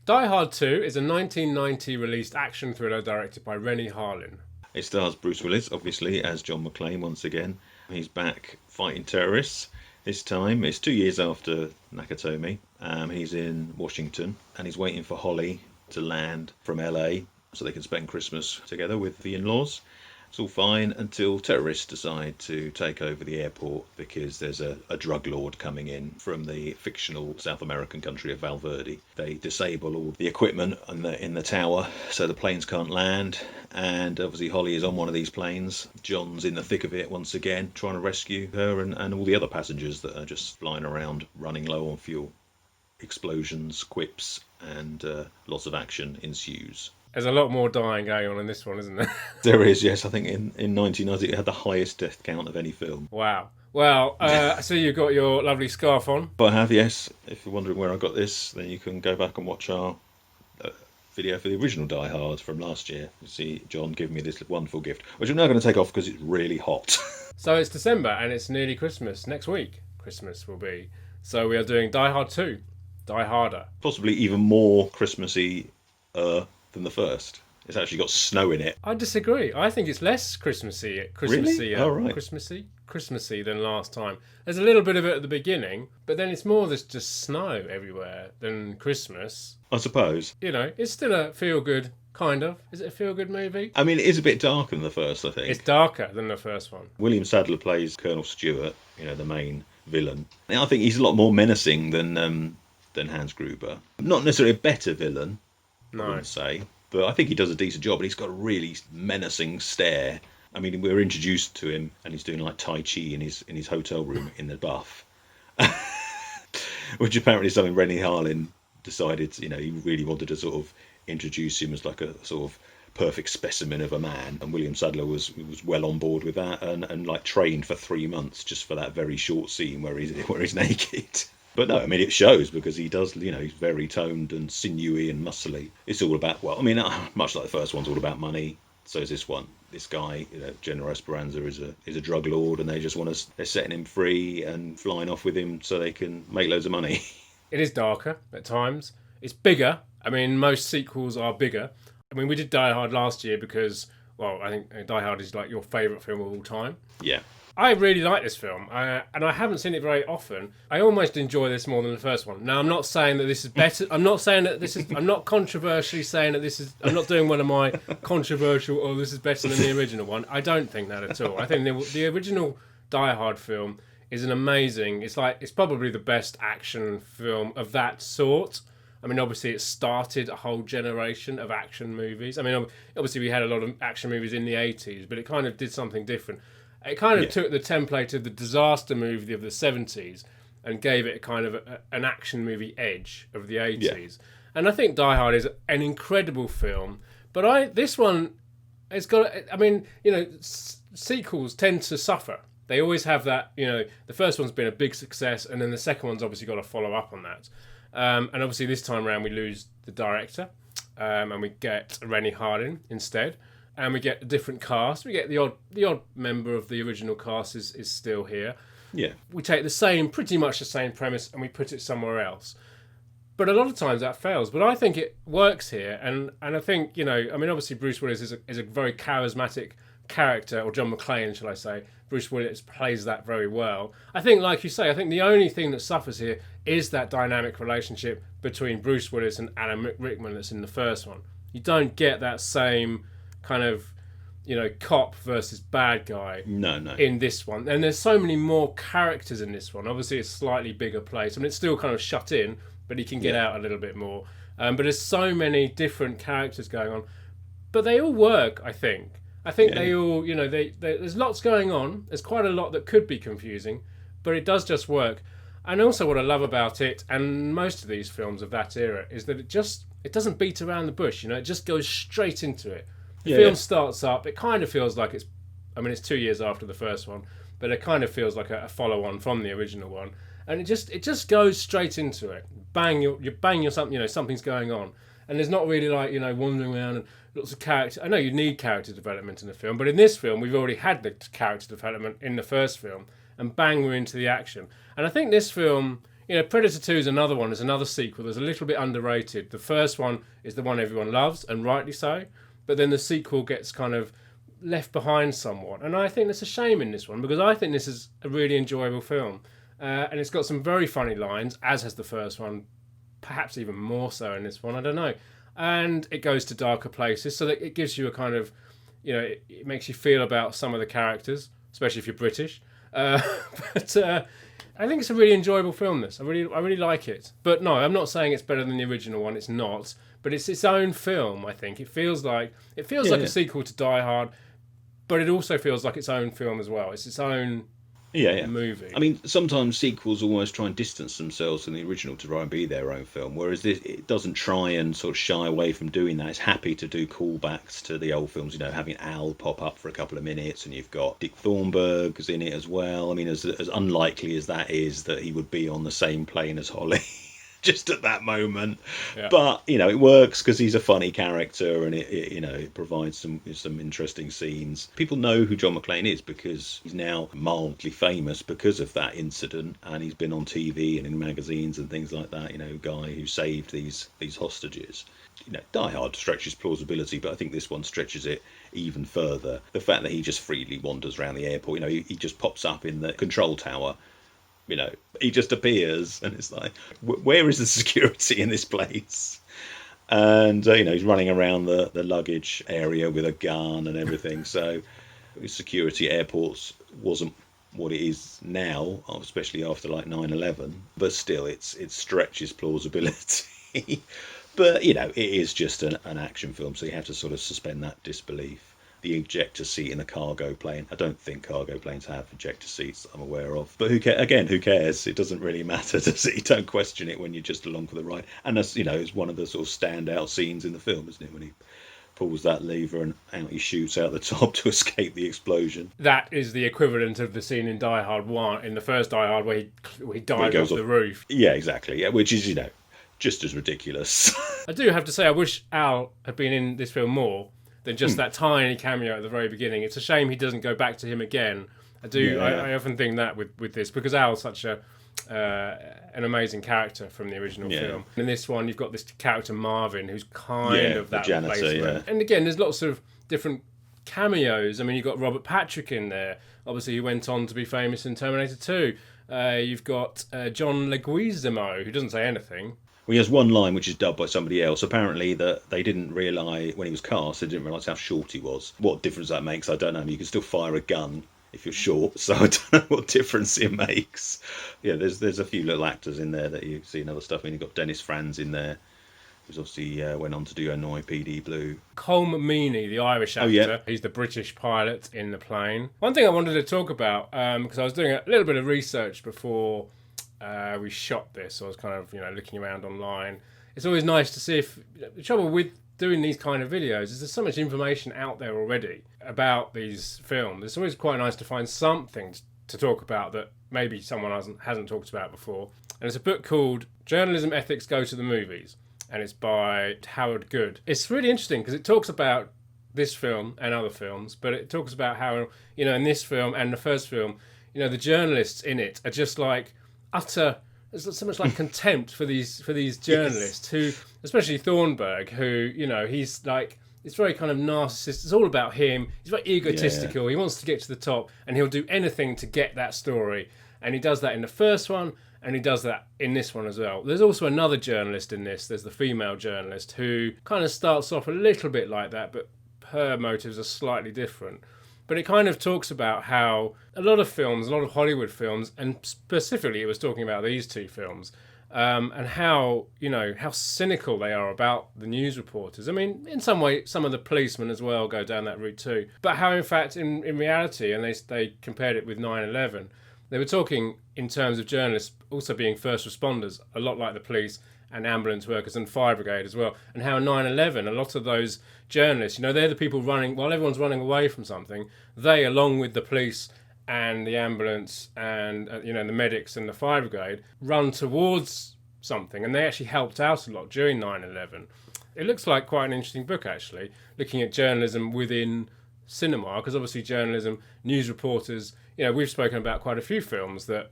Die Hard 2 is a 1990 released action thriller directed by Rennie Harlin. It stars Bruce Willis, obviously, as John McClane once again. He's back fighting terrorists. This time, it's 2 years after Nakatomi. He's in Washington and he's waiting for Holly to land from LA so they can spend Christmas together with the in laws. It's all fine until terrorists decide to take over the airport because there's a drug lord coming in from the fictional South American country of Valverde. They disable all the equipment in the tower so the planes can't land. And obviously Holly is on one of these planes. John's in the thick of it once again, trying to rescue her and all the other passengers that are just flying around, running low on fuel. Explosions, quips, and lots of action ensues. There's a lot more dying going on in this one, isn't there? There is, yes. I think in 1990 it had the highest death count of any film. Wow. Well, I see you've got your lovely scarf on. But I have, yes. If you're wondering where I got this, then you can go back and watch our video for the original Die Hard from last year. You see John giving me this wonderful gift, which I'm now going to take off because it's really hot. So it's December and it's nearly Christmas. Next week, Christmas will be. So we are doing Die Hard 2. Die Harder. Possibly even more Christmassy than the first. It's actually got snow in it. I disagree. I think it's less Christmassy. Really? Oh, right. Christmassy than last time. There's a little bit of it at the beginning, but then it's more there's just snow everywhere than Christmas. I suppose. You know, it's still a feel-good, kind of. Is it a feel-good movie? I mean, it is a bit darker than the first, I think. It's darker than the first one. William Sadler plays Colonel Stewart, the main villain. And I think he's a lot more menacing than Hans Gruber. Not necessarily a better villain, No. I wouldn't say. But I think he does a decent job, and he's got a really menacing stare. I mean, we're introduced to him, and he's doing like Tai Chi in his hotel room in the buff. Which apparently is something Rennie Harlin decided, he really wanted to sort of introduce him as like a sort of perfect specimen of a man. And William Sadler was well on board with that and like trained for 3 months just for that very short scene where he's naked. But no, I mean, it shows because he does, he's very toned and sinewy and muscly. It's all about, much like the first one's all about money, so is this one. This guy, General Esperanza, is a drug lord, and they're setting him free and flying off with him so they can make loads of money. It is darker at times. It's bigger. I mean, most sequels are bigger. I mean, we did Die Hard last year because, I think Die Hard is like your favourite film of all time. Yeah. I really like this film, and I haven't seen it very often. I almost enjoy this more than the first one. Now, I'm not saying that this is better. I'm not controversially saying that this is. I'm not doing one of my controversial, this is better than the original one. I don't think that at all. I think the original Die Hard film is an amazing. It's probably the best action film of that sort. I mean, obviously, it started a whole generation of action movies. I mean, obviously, we had a lot of action movies in the 80s, but it kind of did something different. It kind of took the template of the disaster movie of the 70s and gave it a kind of an action movie edge of the 80s. Yeah. And I think Die Hard is an incredible film. But this one, it's got, sequels tend to suffer. They always have that, the first one's been a big success, and then the second one's obviously got to follow up on that. And obviously this time around we lose the director, and we get Rennie Harlin instead. And we get a different cast. We get the odd member of the original cast is still here. Yeah. We take pretty much the same premise, and we put it somewhere else. But a lot of times that fails. But I think it works here, and I think obviously Bruce Willis is a very charismatic character, or John McClane, shall I say? Bruce Willis plays that very well. I think, like you say, the only thing that suffers here is that dynamic relationship between Bruce Willis and Alan Rickman that's in the first one. You don't get that same kind of, cop versus bad guy in this one. And there's so many more characters in this one. Obviously, it's a slightly bigger place. I mean, it's still kind of shut in, but he can get out a little bit more. But there's so many different characters going on. But they all work, I think. They all, there's lots going on. There's quite a lot that could be confusing, but it does just work. And also what I love about it, and most of these films of that era, is that it doesn't beat around the bush. It just goes straight into it. The film starts up. It kind of feels like it's 2 years after the first one, but it kind of feels like a follow-on from the original one, and it just goes straight into it. Bang, you bang, something, something's going on, and there's not really like wandering around and lots of character. I know you need character development in a film, but in this film we've already had the character development in the first film, and bang, we're into the action. And I think this film, Predator 2 is another one. There's another sequel that's a little bit underrated. The first one is the one everyone loves, and rightly so. But then the sequel gets kind of left behind somewhat. And I think that's a shame in this one, because I think this is a really enjoyable film. And it's got some very funny lines, as has the first one, perhaps even more so in this one, I don't know. And it goes to darker places, so that it gives you a kind of, it makes you feel about some of the characters, especially if you're British. But I think it's a really enjoyable film, this. I really like it. But no, I'm not saying it's better than the original one, it's not. But it's its own film, I think. It feels like a sequel to Die Hard, but it also feels like its own film as well. It's its own movie. I mean, sometimes sequels almost try and distance themselves from the original to try and be their own film, whereas this, it doesn't try and sort of shy away from doing that. It's happy to do callbacks to the old films, having Al pop up for a couple of minutes, and you've got Dick Thornburg's in it as well. I mean, as unlikely as that is that he would be on the same plane as Holly just at that moment. Yeah. But, it works because he's a funny character, and it provides some interesting scenes. People know who John McClane is because he's now mildly famous because of that incident, and he's been on TV and in magazines and things like that, guy who saved these hostages. Die Hard stretches plausibility, but I think this one stretches it even further. The fact that he just freely wanders around the airport, he just pops up in the control tower. He just appears, and it's like, where is the security in this place? And he's running around the luggage area with a gun and everything. So security at airports wasn't what it is now, especially after like 9/11. But still, it stretches plausibility. But it is just an action film, so you have to sort of suspend that disbelief. The ejector seat in a cargo plane. I don't think cargo planes have ejector seats that I'm aware of. But who cares? It doesn't really matter, does it? You don't question it when you're just along for the ride. And that's, it's one of the sort of standout scenes in the film, isn't it? When he pulls that lever and out he shoots out the top to escape the explosion. That is the equivalent of the scene in Die Hard 1, in the first Die Hard, where he dives off the roof. Yeah, exactly. Yeah, which is, just as ridiculous. I do have to say, I wish Al had been in this film more than just that tiny cameo at the very beginning. It's a shame he doesn't go back to him again. I often think that with this, because Al's such an amazing character from the original film. In this one, you've got this character Marvin, who's kind of that janitor, replacement. And again, there's lots of different cameos. I mean, you've got Robert Patrick in there. Obviously, he went on to be famous in Terminator 2. You've got John Leguizamo, who doesn't say anything. Well, he has one line which is dubbed by somebody else. Apparently, that they didn't realise when he was cast. They didn't realise how short he was. What difference that makes, I don't know. I mean, you can still fire a gun if you're short, so I don't know what difference it makes. Yeah, there's a few little actors in there that you see in other stuff. I mean, you've got Dennis Franz in there, who's obviously went on to do NYPD Blue. Colm Meaney, the Irish actor, he's the British pilot in the plane. One thing I wanted to talk about, because I was doing a little bit of research before we shot this, so I was kind of looking around online. It's always nice to see if the trouble with doing these kind of videos is there's so much information out there already about these films. It's always quite nice to find something to talk about that maybe someone hasn't talked about before. And it's a book called Journalism Ethics Go to the Movies, and it's by Howard Good. It's really interesting because it talks about this film and other films, but it talks about how in this film and the first film, the journalists in it are just like there's so much like contempt for these journalists who, especially Thornburg, who he's like, it's very kind of narcissist. It's all about him. He's very egotistical. He wants to get to the top, and he'll do anything to get that story. And he does that in the first one, and he does that in this one as well. There's also another journalist in this. There's the female journalist who kind of starts off a little bit like that, but her motives are slightly different. But it kind of talks about how a lot of films, a lot of Hollywood films, and specifically it was talking about these two films, and how, how cynical they are about the news reporters. I mean, in some way, some of the policemen as well go down that route too. But how, in fact, in reality, and they compared it with 9/11, they were talking in terms of journalists also being first responders, a lot like the police and ambulance workers and fire brigade as well. And how 9/11, a lot of those journalists, they're the people running, while everyone's running away from something, they, along with the police and the ambulance and, the medics and the fire brigade, run towards something. And they actually helped out a lot during 9/11. It looks like quite an interesting book, actually, looking at journalism within cinema, because obviously journalism, news reporters, we've spoken about quite a few films that,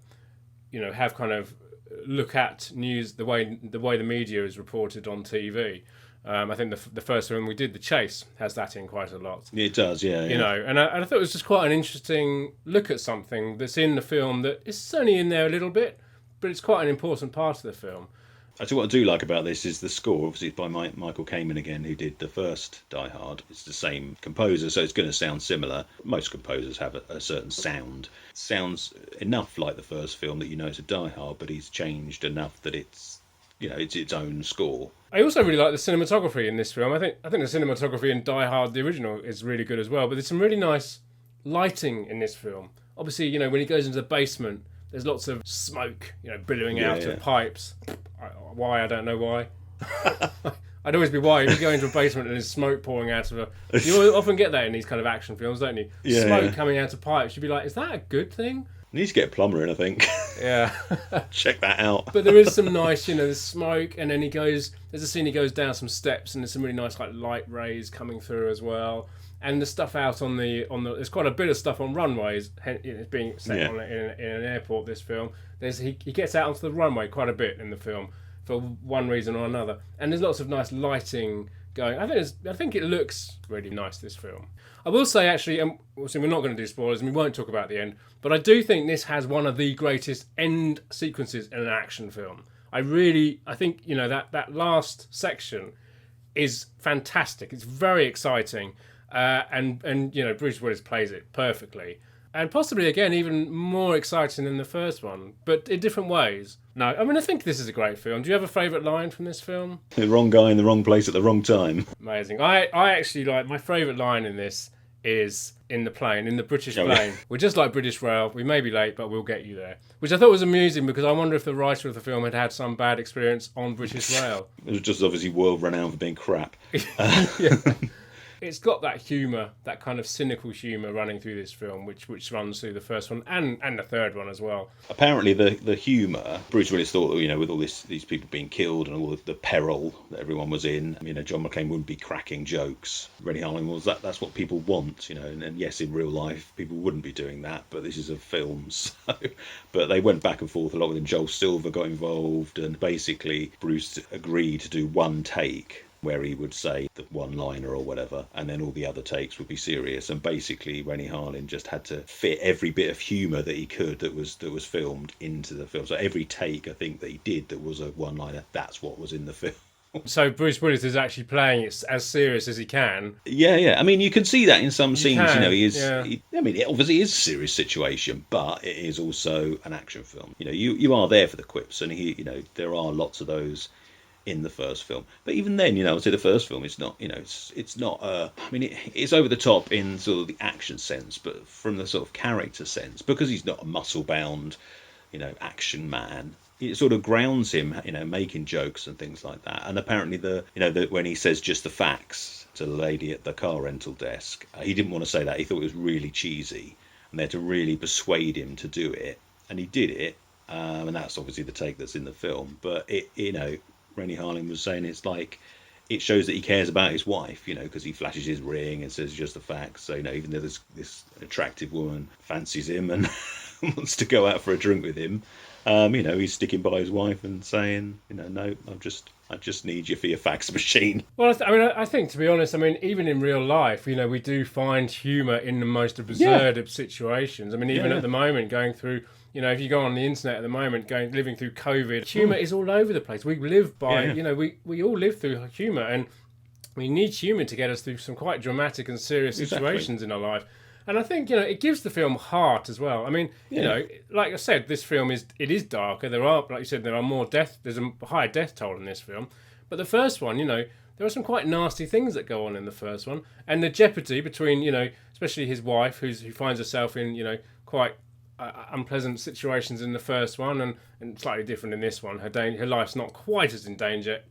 have kind of look at news the way the media is reported on TV. I think the first film we did, The Chase, has that in quite a lot. It does, yeah. You know, and I thought it was just quite an interesting look at something that's in the film that is only in there a little bit, but it's quite an important part of the film. Actually, what I do like about this is the score. Obviously, it's by Michael Kamen again, who did the first Die Hard. It's the same composer, so it's going to sound similar. Most composers have a certain sound. It sounds enough like the first film that you know it's a Die Hard, but he's changed enough that it's its own score. I also really like the cinematography in this film. I think the cinematography in Die Hard, the original, is really good as well. But there's some really nice lighting in this film. Obviously, you know, when he goes into the basement, there's lots of smoke, you know, billowing out of pipes. Why? I don't know why. I'd always be why. If you go into a basement and there's smoke pouring out of you often get that in these kind of action films, don't you? Yeah, smoke coming out of pipes. You'd be like, is that a good thing? You need to get a plumber in, I think. Yeah. Check that out. But there is some nice, you know, there's smoke, and then there's a scene he goes down some steps, and there's some really nice like light rays coming through as well. And the stuff out on the there's quite a bit of stuff on runways. It's being set in an airport. This film, he gets out onto the runway quite a bit in the film for one reason or another. And there's lots of nice lighting going. I think it looks really nice, this film. I will say actually, and we're not going to do spoilers, and we won't talk about the end. But I do think this has one of the greatest end sequences in an action film. I think, you know, that last section is fantastic. It's very exciting. And you know, Bruce Willis plays it perfectly, and possibly again even more exciting than the first one, but in different ways. No, I mean, I think this is a great film. Do you have a favourite line from this film? The wrong guy in the wrong place at the wrong time. Amazing. I actually like, my favourite line in this is in the British plane. We're just like British Rail. We may be late, but we'll get you there. Which I thought was amusing, because I wonder if the writer of the film had some bad experience on British Rail. It was just obviously world renowned for being crap. Yeah. It's got that humour, that kind of cynical humour running through this film, which runs through the first one and the third one as well. Apparently the humour, Bruce Willis thought, you know, with all these people being killed and all of the peril that everyone was in, you know, John McClane wouldn't be cracking jokes. Rennie Harlin was that's what people want, you know, and yes, in real life people wouldn't be doing that, but this is a film, so. But they went back and forth a lot with him. Joel Silver got involved, and basically Bruce agreed to do one take where he would say the one-liner or whatever, and then all the other takes would be serious. And basically, Rennie Harlin just had to fit every bit of humour that he could that was filmed into the film. So every take, I think, that he did that was a one-liner, that's what was in the film. So Bruce Willis is actually playing it as serious as he can. Yeah. I mean, you can see that in some scenes. You know, I mean, it obviously is a serious situation, but it is also an action film. You know, you are there for the quips, and there are lots of those in the first film. But even then, you know, I'd say the first film is not, you know, it's not I mean, it's over the top in sort of the action sense, but from the sort of character sense, because he's not a muscle bound, you know, action man, it sort of grounds him, you know, making jokes and things like that. And apparently when he says just the facts to the lady at the car rental desk, he didn't want to say that. He thought it was really cheesy, and they had to really persuade him to do it, and he did it. And that's obviously the take that's in the film. But it, you know, Rennie Harlin was saying it's like, it shows that he cares about his wife, you know, because he flashes his ring and says just the facts. So, you know, even though this attractive woman fancies him and wants to go out for a drink with him, you know, he's sticking by his wife and saying, you know, no, I just need you for your fax machine. Well, I think, to be honest, I mean, even in real life, you know, we do find humour in the most absurd of situations. I mean, even at the moment, going through, you know, if you go on the internet at the moment, living through COVID, humour is all over the place. We live by, you know, we all live through humour, and we need humour to get us through some quite dramatic and serious situations in our life. And I think, you know, it gives the film heart as well. I mean, you know, like I said, this film is darker. There are, like you said, more death. There's a higher death toll in this film. But the first one, you know, there are some quite nasty things that go on in the first one. And the jeopardy between, you know, especially his wife, who finds herself in, you know, quite unpleasant situations in the first one, and slightly different in this one. Her life's not quite as in danger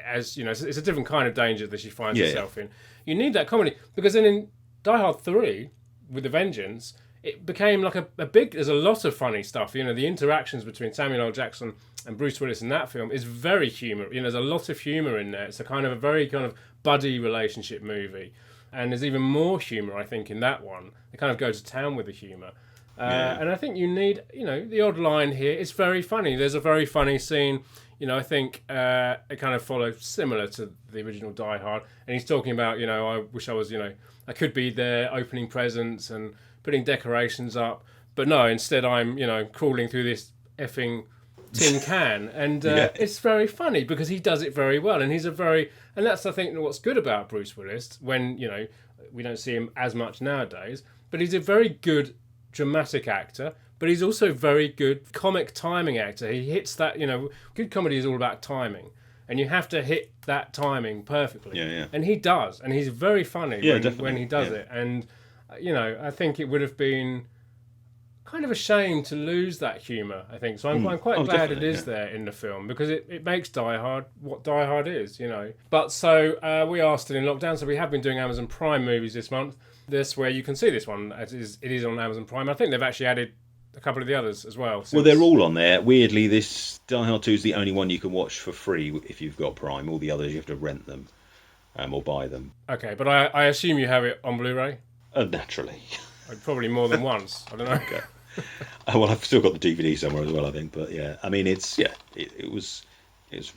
as, you know, it's a different kind of danger that she finds herself in. You need that comedy, because then in Die Hard 3, with The Vengeance, it became like there's a lot of funny stuff. You know, the interactions between Samuel L. Jackson and Bruce Willis in that film is very humorous. You know, there's a lot of humour in there. It's a very kind of buddy relationship movie. And there's even more humour, I think, in that one. They kind of go to town with the humour. Yeah. And I think you need, the odd line here. It's very funny. There's a very funny scene. I think it kind of follows similar to the original Die Hard. And he's talking about, I wish I was, I could be there opening presents and putting decorations up. But no, instead I'm, crawling through this effing tin can. And Yeah. it's very funny because he does it very well. And and that's, I think, what's good about Bruce Willis when, we don't see him as much nowadays. But he's a very good dramatic actor, but he's also a very good comic timing actor. He hits that, good comedy is all about timing, and you have to hit that timing perfectly. Yeah. And he does, and he's very funny when he does it. And, I think it would have been kind of a shame to lose that humour, I think. So I'm quite glad it is there in the film, because it makes Die Hard what Die Hard is, But so we are still in lockdown, so we have been doing Amazon Prime movies this month. This where you can see this one. It is on Amazon Prime. I think they've actually added a couple of the others as well. Well, they're all on there. Weirdly, this Die Hard 2 is the only one you can watch for free if you've got Prime. All the others you have to rent them or buy them. Okay, but I assume you have it on Blu-ray? Naturally. Probably more than once. I don't know. Okay. Well, I've still got the DVD somewhere as well, I think. But yeah, I mean, it was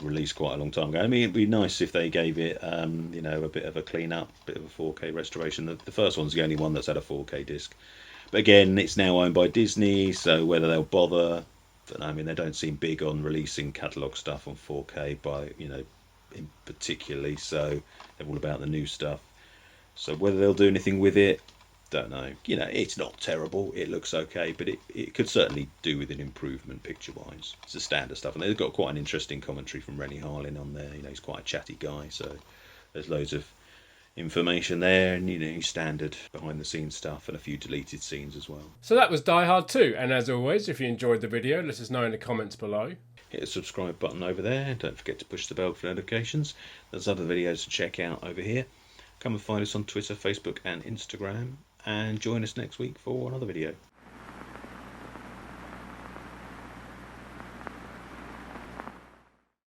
released quite a long time ago. I mean, it'd be nice if they gave it, a bit of a clean up, a bit of a 4K restoration. The first one's the only one that's had a 4K disc. But again, it's now owned by Disney, so whether they'll bother, I don't know. I mean, they don't seem big on releasing catalogue stuff on 4K in particularly, so they're all about the new stuff. So whether they'll do anything with it, don't know. It's not terrible. It looks okay, but it could certainly do with an improvement picture-wise. It's the standard stuff, and they've got quite an interesting commentary from Rennie Harlin on there. He's quite a chatty guy, so there's loads of information there, and standard behind-the-scenes stuff, and a few deleted scenes as well. So that was Die Hard 2, and as always, if you enjoyed the video, let us know in the comments below. Hit the subscribe button over there, and don't forget to push the bell for notifications. There's other videos to check out over here. Come and find us on Twitter, Facebook, and Instagram. And join us next week for another video.